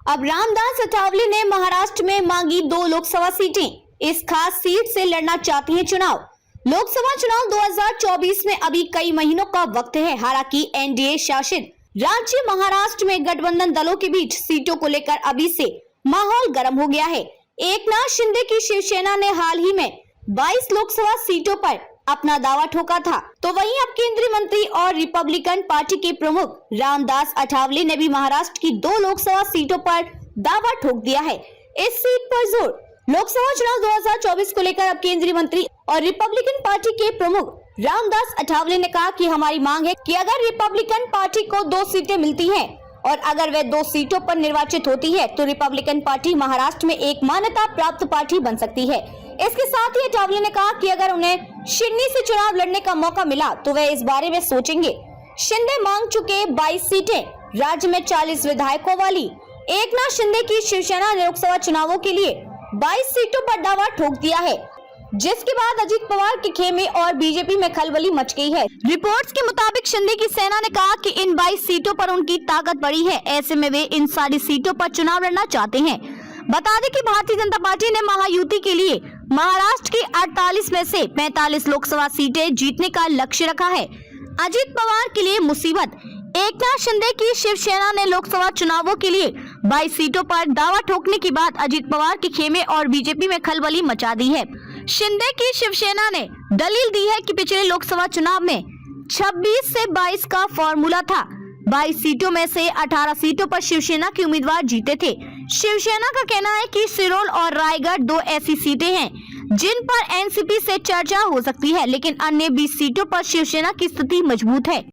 अब रामदास अठावले ने महाराष्ट्र में मांगी 2 लोकसभा सीटें। इस खास सीट से लड़ना चाहते हैं चुनाव। लोकसभा चुनाव 2024 में अभी कई महीनों का वक्त है। हालांकि एनडीए शासित राज्य महाराष्ट्र में गठबंधन दलों के बीच सीटों को लेकर अभी से माहौल गर्म हो गया है। एकनाथ शिंदे की शिवसेना ने हाल ही में 22 लोकसभा सीटों पर अपना दावा ठोका था, तो वहीं अब केंद्रीय मंत्री और रिपब्लिकन पार्टी के प्रमुख रामदास अठावले ने भी महाराष्ट्र की 2 लोकसभा सीटों पर दावा ठोक दिया है। इस सीट पर जोर लोकसभा चुनाव 2024 को लेकर अब केंद्रीय मंत्री और रिपब्लिकन पार्टी के प्रमुख रामदास अठावले ने कहा कि हमारी मांग है कि अगर रिपब्लिकन पार्टी को 2 सीटें मिलती हैं और अगर वे 2 सीटों पर निर्वाचित होती है तो रिपब्लिकन पार्टी महाराष्ट्र में एक मान्यता प्राप्त पार्टी बन सकती है। इसके साथ ही अठावले ने कहा कि अगर उन्हें शिंदे से चुनाव लड़ने का मौका मिला तो वे इस बारे में सोचेंगे। शिंदे मांग चुके 22 सीटें, राज्य में 40 विधायकों वाली एकनाथ शिंदे की शिवसेना ने लोकसभा चुनावों के लिए 22 सीटों पर दावा ठोक दिया है, जिसके बाद अजीत पवार के खेमे और बीजेपी में खलबली मच गई है। रिपोर्ट्स के मुताबिक शिंदे की सेना ने कहा कि इन 22 सीटों पर उनकी ताकत बढ़ी है, ऐसे में वे इन सारी सीटों पर चुनाव लड़ना चाहते हैं। बता दें कि भारतीय जनता पार्टी ने महायुति के लिए महाराष्ट्र की 48 में से 45 लोकसभा सीटें जीतने का लक्ष्य रखा है। अजीत पवार के लिए मुसीबत। एकनाथ शिंदे की शिवसेना ने लोकसभा चुनावों के लिए 22 सीटों पर दावा ठोकने के बाद अजीत पवार के खेमे और बीजेपी में खलबली मचा दी है। शिंदे की शिवसेना ने दलील दी है कि पिछले लोकसभा चुनाव में 26 से 22 का फॉर्मूला था। 22 सीटों में से 18 सीटों पर शिवसेना के उम्मीदवार जीते थे। शिवसेना का कहना है कि सिरोल और रायगढ़ 2 ऐसी सीटें हैं जिन पर एनसीपी से चर्चा हो सकती है, लेकिन अन्य 20 सीटों पर शिवसेना की स्थिति मजबूत है।